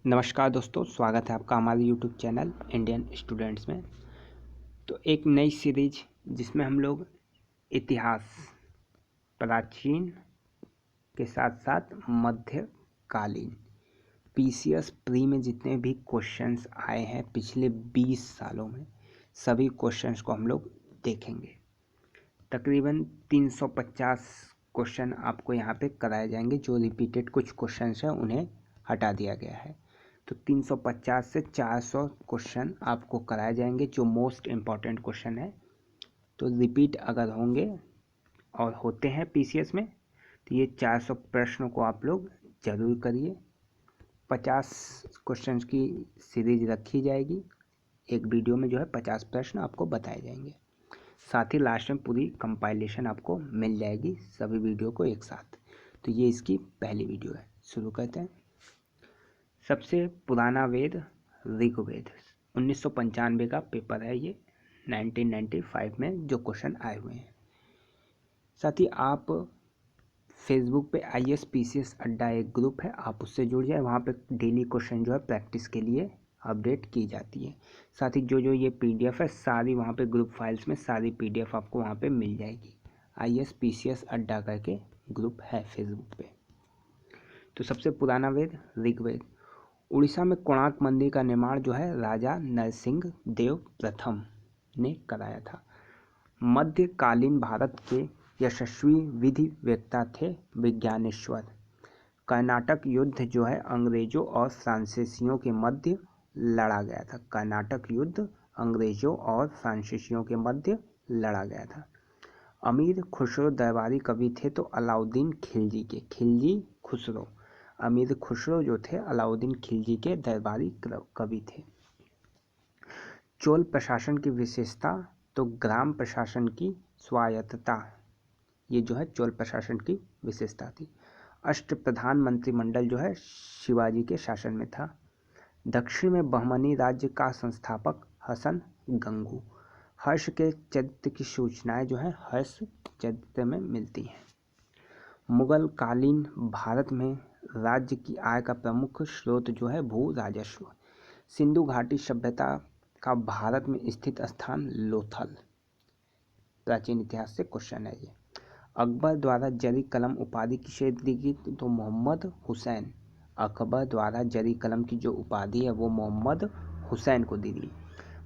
नमस्कार दोस्तों, स्वागत है आपका हमारे यूट्यूब चैनल इंडियन स्टूडेंट्स में। तो एक नई सीरीज जिसमें हम लोग इतिहास, प्राचीन के साथ साथ मध्यकालीन, पीसीएस प्री में जितने भी क्वेश्चंस आए हैं पिछले 20 सालों में, सभी क्वेश्चंस को हम लोग देखेंगे। तकरीबन 350 क्वेश्चन आपको यहाँ पे कराए जाएंगे। जो रिपीटेड कुछ क्वेश्चंस हैं उन्हें हटा दिया गया है। तो 350 से 400 क्वेश्चन आपको कराए जाएंगे जो मोस्ट इम्पॉर्टेंट क्वेश्चन है। तो रिपीट अगर होंगे और होते हैं पीसीएस में तो ये 400 प्रश्नों को आप लोग जरूर करिए। 50 क्वेश्चन की सीरीज रखी जाएगी। एक वीडियो में जो है 50 प्रश्न आपको बताए जाएंगे। साथ ही लास्ट में पूरी कंपाइलेशन आपको मिल जाएगी सभी वीडियो को एक साथ। तो ये इसकी पहली वीडियो है। शुरू करते हैं। सबसे पुराना वेद ऋग्वेद, 1995 का पेपर है ये, 1995 में जो क्वेश्चन आए हुए हैं। साथ ही आप फेसबुक पे IAS PCS अड्डा एक ग्रुप है, आप उससे जुड़ जाए। वहाँ पे डेली क्वेश्चन जो है प्रैक्टिस के लिए अपडेट की जाती है। साथ ही जो ये PDF है सारी वहाँ पे ग्रुप फाइल्स में सारी PDF आपको वहाँ पे मिल जाएगी। IAS PCS अड्डा करके ग्रुप है फेसबुक पे। तो सबसे पुराना वेद ऋग्वेद। उड़ीसा में कोणार्क मंदिर का निर्माण जो है राजा नरसिंह देव प्रथम ने कराया था। मध्यकालीन भारत के यशस्वी विधिवेत्ता थे विज्ञानेश्वर। कर्नाटक युद्ध जो है अंग्रेजों और फ्रांसीसियों के मध्य लड़ा गया था। कर्नाटक युद्ध अंग्रेजों और फ्रांसीसियों के मध्य लड़ा गया था। अमीर खुसरो दरबारी कवि थे तो अलाउद्दीन खिलजी के, खिलजी खुसरो, अमीर खुसरो जो थे अलाउद्दीन खिलजी के दरबारी कवि थे। चोल प्रशासन की विशेषता तो ग्राम प्रशासन की स्वायत्तता, ये जो है चोल प्रशासन की विशेषता थी। अष्टप्रधान मंत्रिमंडल जो है शिवाजी के शासन में था। दक्षिण में बहमनी राज्य का संस्थापक हसन गंगू। हर्ष के चरित्र की सूचनाएं जो है हर्ष चरित्र में मिलती हैं। मुगल कालीन भारत में राज्य की आय का प्रमुख स्रोत जो है भू राजस्व। सिंधु घाटी सभ्यता का भारत में स्थित स्थान लोथल। प्राचीन इतिहास से क्वेश्चन है ये। अकबर द्वारा जरी कलम उपाधि किसे दी गई तो मोहम्मद हुसैन। अकबर द्वारा जरी कलम की जो उपाधि है वो मोहम्मद हुसैन को दी गई।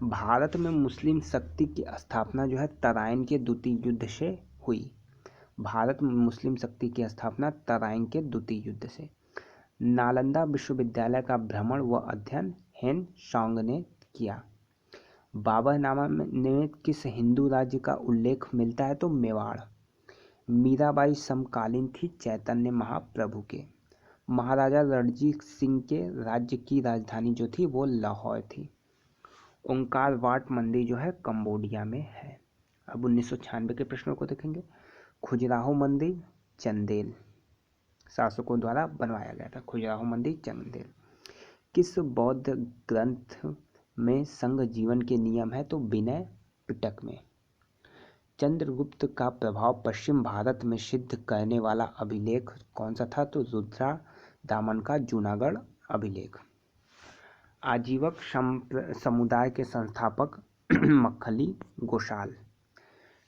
भारत में मुस्लिम शक्ति की स्थापना जो है तराइन के द्वितीय युद्ध से हुई। भारत में मुस्लिम शक्ति की स्थापना तराइन के द्वितीय युद्ध से। नालंदा विश्वविद्यालय का भ्रमण व अध्ययन हेन सांग ने किया। बाबरनामा में किस हिंदू राज्य का उल्लेख मिलता है तो मेवाड़। मीराबाई समकालीन थी चैतन्य महाप्रभु के। महाराजा रणजीत सिंह के राज्य की राजधानी जो थी वो लाहौर थी। ओंकार वाट मंदिर जो है कंबोडिया में है। अब 1996 के प्रश्नों को देखेंगे। खजुराहो मंदिर चंदेल, शासकों द्वारा बनवाया गया था। खजुराहो मंदिर चंदेल। किस बौद्ध ग्रंथ में संघ जीवन के नियम है तो विनय पिटक में। चंद्रगुप्त का प्रभाव पश्चिम भारत में सिद्ध करने वाला अभिलेख कौन सा था तो रुद्रा दामन का जूनागढ़ अभिलेख। आजीवक समुदाय के संस्थापक मक्खली गोशाल।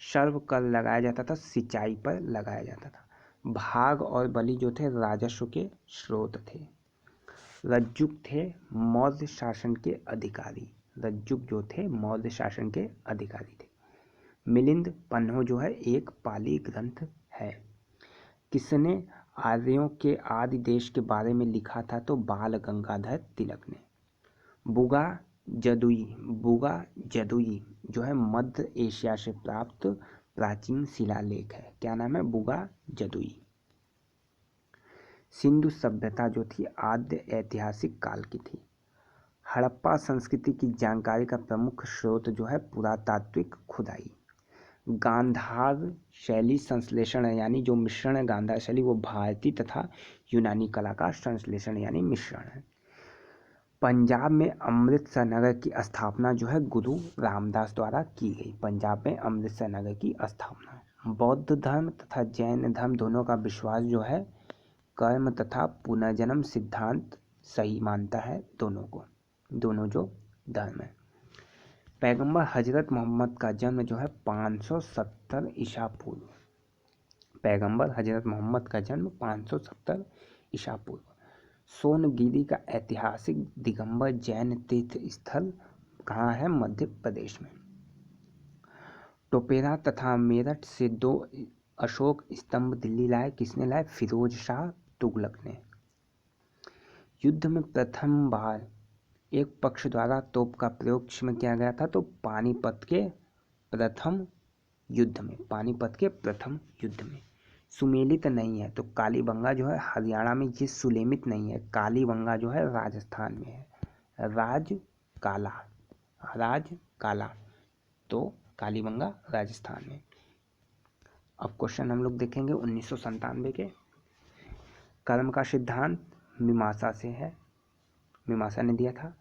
सर्व कर लगाया जाता था, सिंचाई पर लगाया जाता था। भाग और बलि जो थे राजस्व के स्रोत थे। रज्जुक थे मौर्य शासन के अधिकारी। रज्जुक जो थे मौर्य शासन के अधिकारी थे। मिलिंद पन्हो जो है एक पाली ग्रंथ है। किसने आर्यों के आदि देश के बारे में लिखा था तो बाल गंगाधर तिलक ने। बुगा जदुई जो है मध्य एशिया से प्राप्त प्राचीन शिलालेख है। क्या नाम है? बुगा जदुई। सिंधु सभ्यता जो थी आद्य ऐतिहासिक काल की थी। हड़प्पा संस्कृति की जानकारी का प्रमुख स्रोत जो है पुरातात्विक खुदाई। गांधार शैली संश्लेषण है, यानी जो मिश्रण है गांधार शैली वो भारतीय तथा यूनानी कला का संश्लेषण यानी मिश्रण है। पंजाब में अमृतसर नगर की स्थापना जो है गुरु रामदास द्वारा की गई। पंजाब में अमृतसर नगर की स्थापना। बौद्ध धर्म तथा जैन धर्म दोनों का विश्वास जो है कर्म तथा पुनर्जन्म सिद्धांत सही मानता है दोनों को, दोनों जो धर्म है। पैगंबर हजरत मोहम्मद का जन्म जो है 570 ईसा पूर्व, पैगंबर हजरत मोहम्मद का जन्म 570 ईसा पूर्व। सोनगिरी का ऐतिहासिक दिगंबर जैन तीर्थ स्थल कहाँ है? मध्य प्रदेश में। टोपेरा तथा मेरठ से 2 अशोक स्तंभ दिल्ली लाए, किसने लाए? फिरोज शाह तुगलक ने। युद्ध में प्रथम बार एक पक्ष द्वारा तोप का प्रयोग किसमें किया गया था? तो पानीपत के प्रथम युद्ध में, पानीपत के प्रथम युद्ध में। सुमेलित नहीं है तो कालीबंगा जो है हरियाणा में, ये सुलेमित नहीं है। कालीबंगा जो है राजस्थान में है, राज काला, तो कालीबंगा राजस्थान में। अब क्वेश्चन हम लोग देखेंगे 1997 के। कर्म का सिद्धांत मीमांसा से है, मीमांसा ने दिया था।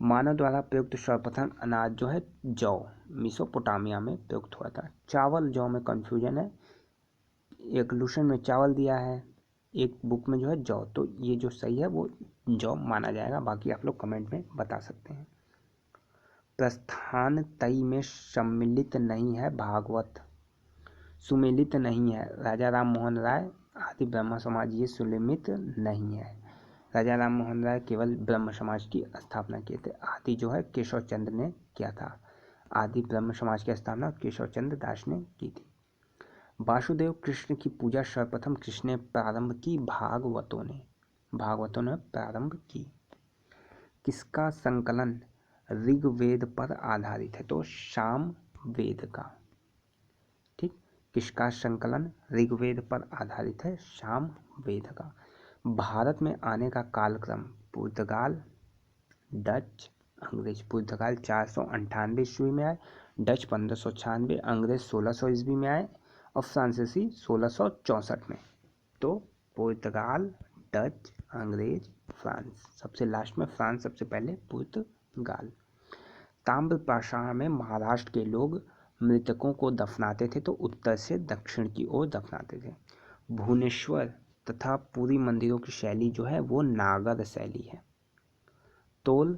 मानव द्वारा प्रयुक्त सर्वप्रथम अनाज जो है जौ, मेसोपोटामिया में प्रयुक्त हुआ था। चावल जौ में कंफ्यूजन है, एक लूशन में चावल दिया है, एक बुक में जो है जौ, तो ये जो सही है वो जौ माना जाएगा, बाकी आप लोग कमेंट में बता सकते हैं। प्रस्थान तई में सम्मिलित नहीं है भागवत, सुमेलित नहीं है। राजा राम मोहन राय आदि ब्रह्म समाज, ये सुलेमित नहीं है। राजा राम मोहन राय केवल ब्रह्म समाज की स्थापना किए थे, आदि जो है केशव चंद्र ने किया था। आदि ब्रह्म समाज की स्थापना केशव चंद्र दास ने की थी। वासुदेव कृष्ण की पूजा सर्वप्रथम किसने प्रारंभ की? भागवतों ने प्रारंभ की। किसका संकलन ऋग्वेद पर आधारित है? तो साम वेद का। ठीक, किसका संकलन ऋग्वेद पर आधारित है? साम वेद का। भारत में आने का कालक्रम पुर्तगाल, डच, अंग्रेज। पुर्तगाल 498 ईस्वी में आए, डच 1596, अंग्रेज 1600 ईस्वी में आए और फ्रांसीसी 1664 में। तो पुर्तगाल, डच, अंग्रेज, फ्रांस। सबसे लास्ट में फ्रांस, सबसे पहले पुर्तगाल। ताम्रपाषाण में महाराष्ट्र के लोग मृतकों को दफनाते थे तो उत्तर से दक्षिण की ओर दफनाते थे। भुवनेश्वर तथा पुरी मंदिरों की शैली जो है वो नागर शैली है। तोल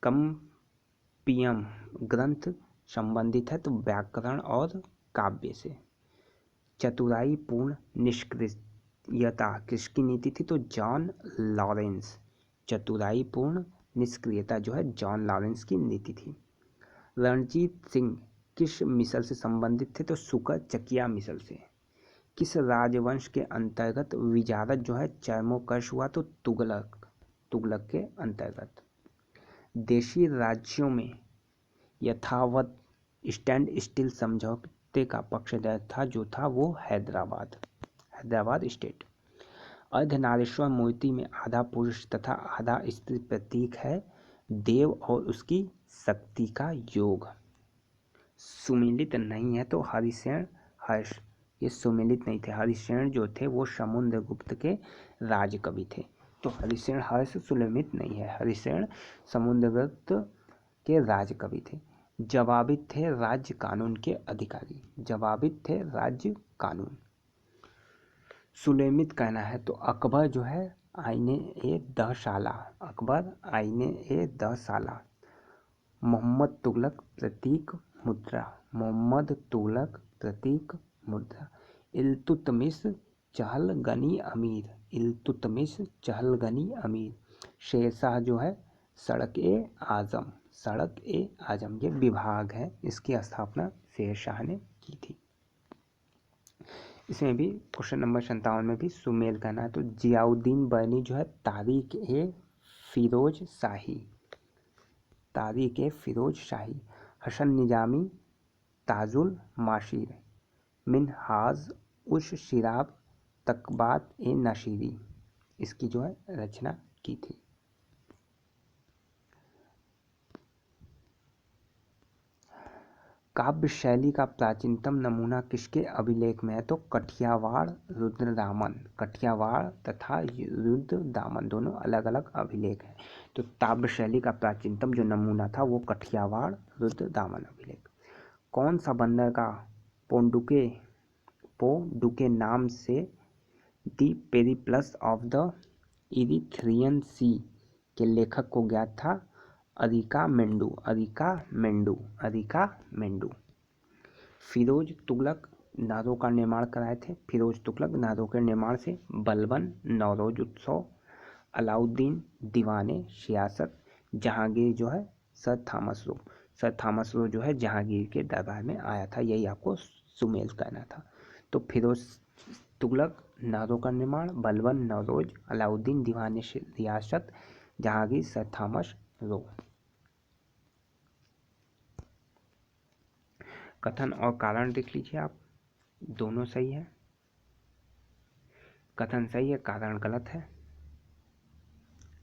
कंपियम ग्रंथ संबंधित है तो व्याकरण और काव्य से। चतुराई पूर्ण निष्क्रियता किसकी नीति थी? तो जॉन लॉरेंस। चतुराई पूर्ण निष्क्रियता जो है जॉन लॉरेंस की नीति थी। रणजीत सिंह किस मिसल से संबंधित थे? तो शुकर चकिया मिसल से। किस राजवंश के अंतर्गत विजारत जो है चरमोकर्ष हुआ? तो तुगलक के अंतर्गत। देशी राज्यों में यथावत स्टैंड स्टिल समझौते का पक्षधर था जो था वो हैदराबाद स्टेट। अर्धनारीश्वर मूर्ति में आधा पुरुष तथा आधा स्त्री प्रतीक है देव और उसकी शक्ति का योग। सुमेलित नहीं है तो हरिसेन हर्ष, ये सुमेलित नहीं थे। हरिसेन जो थे वो समुद्रगुप्त के राजकवि थे, तो हरिसेन हर्ष सुलेमित नहीं है। हरिसेन समुद्रगुप्त के राजकवि थे। जवाबित थे राज्य कानून के अधिकारी, जवाबित थे राज्य कानून। सुलेमित कहना है तो अकबर जो है आईने ए दह साला, अकबर आईने ए दह साला। मोहम्मद तुगलक प्रतीक मुद्रा, मोहम्मद तुगलक प्रतीक मुद्रा। इल्तुतमिश चहलगनी अमीर, इल्तुतमिश चहलगनी अमीर। शेरशाह जो है सड़क ए आजम, सड़क ए आजम ये विभाग है, इसकी स्थापना शेरशाह ने की थी। इसमें भी क्वेश्चन नंबर 57 में भी सुमेल कहना है तो जियाउद्दीन बर्नी जो है तारीख ए फिरोज शाही, तारीख ए फिरोज शाही। हसन निजामी ताजुल माशीर, मिनहाज उश शिराब तकबात ए नशीरी, इसकी जो है रचना की थी। काव्य शैली का प्राचीनतम नमूना किसके अभिलेख में है? तो कठियावाड़ रुद्रदामन, कठियावाड़ तथा रुद्रदामन दोनों अलग अलग अभिलेख हैं। तो काव्य शैली का प्राचीनतम जो नमूना था वो कठियावाड़ रुद्रदामन अभिलेख। कौन सा बंदर का पोडुके नाम से the Periplus of the Erythraean Sea के लेखक को ज्ञात था? अरिका मेंडू। फिरोज तुगलक नारों का निर्माण कराए थे। फिरोज तुगलक नारों के निर्माण से बलबन, नौरोज उत्सव, अलाउद्दीन दीवाने सियासत, जहांगीर जो है सर थॉमस रो जो है जहांगीर के दरबार में आया था। यही आपको सुमेल कहना था। तो फिरोज तुगलक नारों का निर्माण, बलबन, नौरोज, अलाउद्दीन दीवाने रियासत, जहांगीर, सर थॉमस रो। कथन और कारण देख लीजिए आप, दोनों सही है। कथन सही है, कारण गलत है।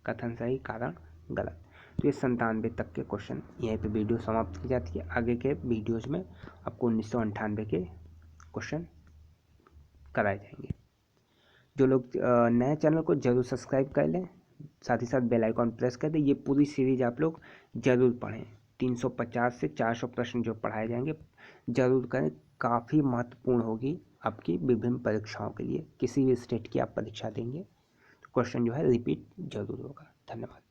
कथन सही, कारण गलत। तो ये 97 तक के क्वेश्चन यहीं पे वीडियो समाप्त की जाती है। आगे के वीडियोज में आपको 1998 के क्वेश्चन कराए जाएंगे। जो लोग नए चैनल को जरूर सब्सक्राइब कर लें, साथ ही साथ बेल आइकॉन प्रेस कर दें। ये पूरी सीरीज आप लोग जरूर पढ़ें। 350 से 400 प्रश्न जो पढ़ाए जाएंगे जरूर करें, काफ़ी महत्वपूर्ण होगी आपकी विभिन्न परीक्षाओं के लिए। किसी भी स्टेट की आप परीक्षा देंगे तो क्वेश्चन जो है रिपीट जरूर होगा। धन्यवाद।